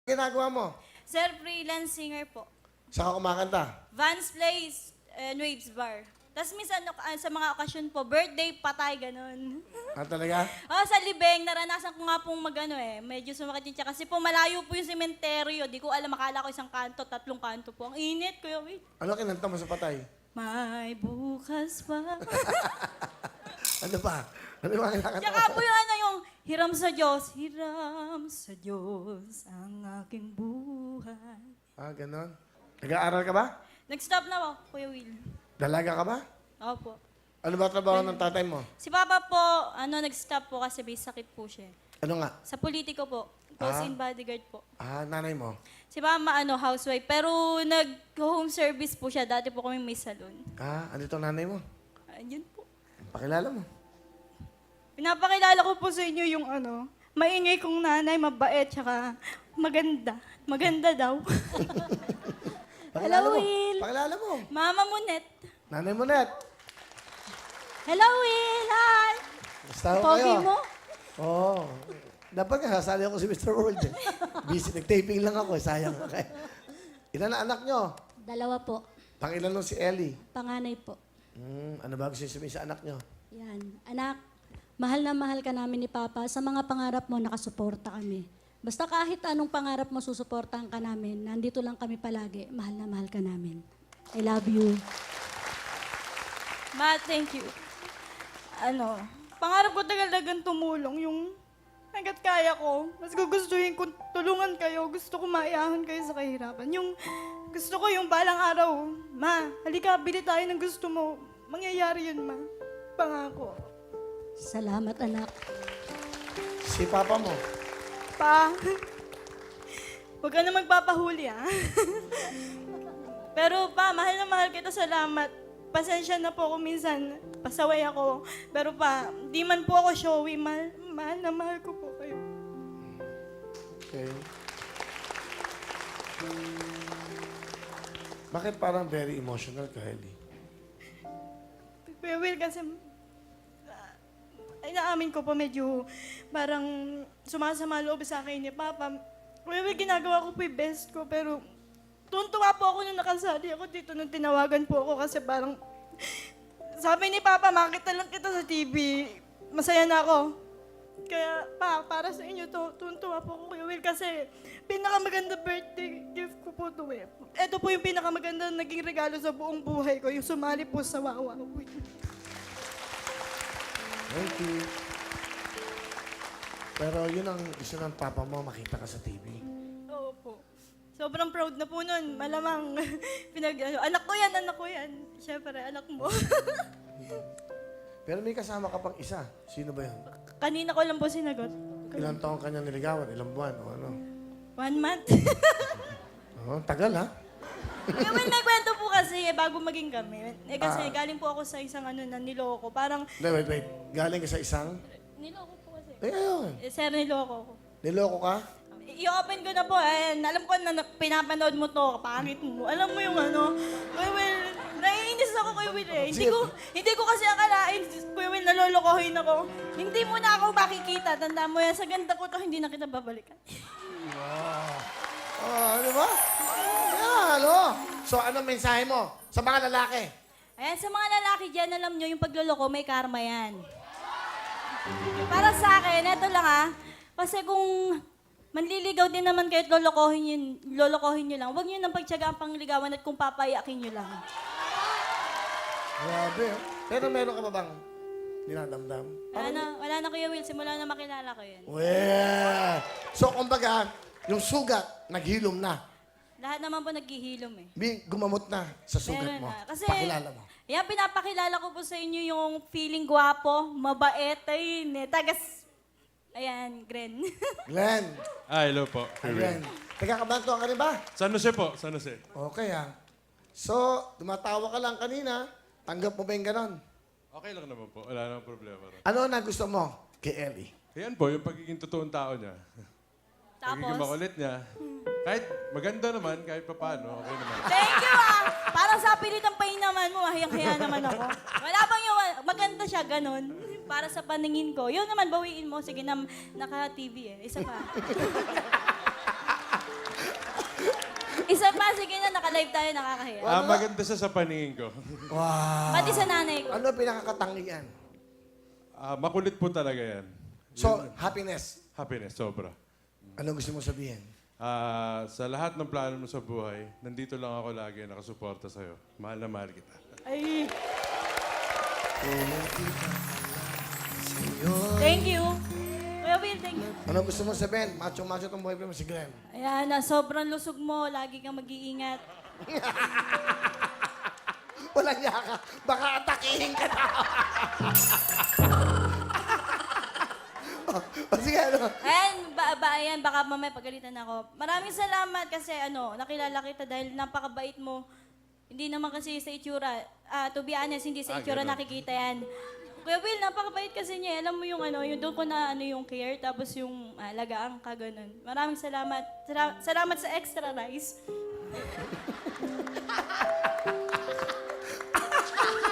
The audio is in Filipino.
Ginagawa mo? Sir, freelance singer po. Saan ka kumakanta? Vans Place and Waves Bar. Tapos minsan sa mga okasyon po, birthday, patay, ganun. Ah, talaga? Sa Libeng, naranasan ko nga pong medyo sumakit yung tiyan. Kasi po malayo po yung sementeryo. Di ko alam, akala ko isang kanto, 3 kanto po. Ang init, Kuya Will. Ano kinanta mo sa patay? May bukas pa. Ano pa? Ano ba kinakanta Tsaka mo? po yung hiram sa Diyos ang aking buhay. Ah, ganon. Nag-aaral ka ba? Nag-stop na po, Kuya Will. Dalaga ka ba? Opo. Ano ba trabaho ng tatay mo? Si Papa po, nag-stop po kasi may sakit po siya. Ano nga? Sa politiko po. Ghost in bodyguard po. Ah, nanay mo? Si Mama, housewife. Pero nag-home service po siya. Dati po kami may salon. Ah, andito ang nanay mo? Ayun po. Pakilala mo. Pinapakilala ko po sa inyo yung maingay kong nanay, mabait, tsaka maganda. Maganda daw. Pakilala Hello, mo. Will. Pakilala mo. Mama Munet. Nanay mo, Net. Hello, Will. Hi. Basta ko Pogi kayo. mo? Oo. Dapat nga, sasali ako si Mr. World. Eh. Busy, nag-taping lang ako. Sayang ka kayo. Ilan na anak nyo? 2 po. Pangilan nung si Ellie? Panganay po. Ano ba gusto sabihin sa anak nyo? Yan. Anak, mahal na mahal ka namin ni Papa. Sa mga pangarap mo, nakasuporta kami. Basta kahit anong pangarap mo, susuportahan ka namin. Nandito lang kami palagi. Mahal na mahal ka namin. I love you. Ma, thank you. Pangarap ko talagang tumulong yung hanggat kaya ko. Mas gugustuhin ko tulungan kayo. Gusto ko maiahon kayo sa kahirapan. Gusto ko yung balang araw. Ma, halika, bili tayo ng gusto mo. Mangyayari yun, Ma. Pangako. Salamat, anak. Si papa mo? Pa, huwag ka na magpapahuli, ha? Pero pa, mahal na mahal kita, salamat. Pasensya na po ako minsan, pasaway ako. Pero pa, di man po ako showy, mahal na mahal ko po kayo. Okay. Bakit parang very emotional ka, Ellie? Kuya Will, kasi ay naamin ko po medyo parang sumasama loob sa akin ni Papa. Kuya Will, ginagawa ko po yung best ko, pero tuntua po ako nung nakasali ako dito nung tinawagan po ako kasi parang sabi ni Papa, makita lang kita sa TV. Masaya na ako. Kaya para sa inyo to, tuntua po ako, Kuya Will, kasi pinakamaganda birthday gift ko po to eh. Ito po yung pinakamaganda naging regalo sa buong buhay ko, yung sumali po sa Wawa. Thank you. Pero yun ang gusto ng papa mo, makita ka sa TV. Oo po. Sobrang proud na po nun. Malamang, anak ko yan. Siyempre, anak mo. Pero may kasama ka pang isa. Sino ba yun? Kanina ko lang po sinagot. Ilang taong kanya niligawan? Ilang buwan? O ano? 1 month. Oh, tagal ha? Kaya may kwento po kasi bago maging kami. Kasi galing po ako sa isang na niloko. Parang, Wait. Galing ka sa isang? niloko po kasi. Ayun. Sir, niloko ko. Niloko ka? I-open ko na po. Alam ko na pinapanood mo to. Pangit mo. Alam mo yung Kuya Will, naiinis ako, Kuya Will eh. Hindi ko kasi akalain, Kuya Will, nalolokohin ako. Hindi mo na ako makikita. Tanda mo yan, sa ganda ko to, hindi na kita babalikan. Oh, ano ba? Yan, oh. So, anong mensahe mo sa mga lalaki? Ayan, sa mga lalaki dyan, alam nyo, yung pagloloko, may karma yan. Para sa akin, eto lang kasi kung manliligaw din naman kayo at lolokohin nyo lang, huwag nyo nang pagtyaga ang pangligawan at kung papayakin nyo lang. Grabe, oh. Pero meron ka ba bang dinadamdam? Wala na Kuya Will, simula na makilala ko yun. Well, so kumbaga, yung sugat, naghilom na. Lahat naman po naghihilom eh. Gumamot na sa sugat Meron mo. na. Kasi, Pakilala mo. yan, pinapakilala ko po sa inyo yung feeling gwapo, mabait, ayan, Gren. Glenn. Hello po. Glenn. Taga-Kabantuan ka rin ba? San Jose po, San Jose. Okay So, tumatawa ka lang kanina. Tanggap mo ba yung ganon? Okay lang naman po, wala namang problema ron. Ano na gusto mo kay Ellie? Ayan po, yung pagiging totoong tao niya. Pagiging Tapos, makulit niya. Kahit maganda naman, kahit papaano, okay naman. thank you Parang sa pilit ang pain naman mo, hayang-haya naman ako. Wala bang yung, maganda siya, ganon. Para sa paningin ko. Yun naman, bawiin mo. Sige na, naka-TV eh. Isa pa. sa Pasig na naka-live tayo, nakakahiya. Maganda siya sa paningin ko. Wow. Pati sa nanay ko. Ano pinakakatangian? Makulit po talaga yan. So, happiness. Happiness, sobra. Ano gusto mo sabihin? Sa lahat ng plano mo sa buhay, nandito lang ako lagi nakasuporta sa'yo. Mahal na mahal kita. Ay, Thank you. Kuya Will, thank you. Ano gusto mo sabihin? Macho-macho itong boyfriend mo si Glenn. Ayan, sobrang lusog mo. Lagi kang mag-iingat. Walang yaka. Baka atakihin ka na. Sige, ano? Ayan, ayan, baka mamaya pagalitan ako. Maraming salamat kasi nakilala kita dahil napakabait mo. Hindi naman kasi sa itsura. To be honest, hindi sa itsura ganun. nakikita yan. Kuya Will, napakabait kasi niya. Alam mo yung yung doon ko na yung care, tapos yung alagaan ka, ganun. Maraming salamat. Salamat sa extra rice.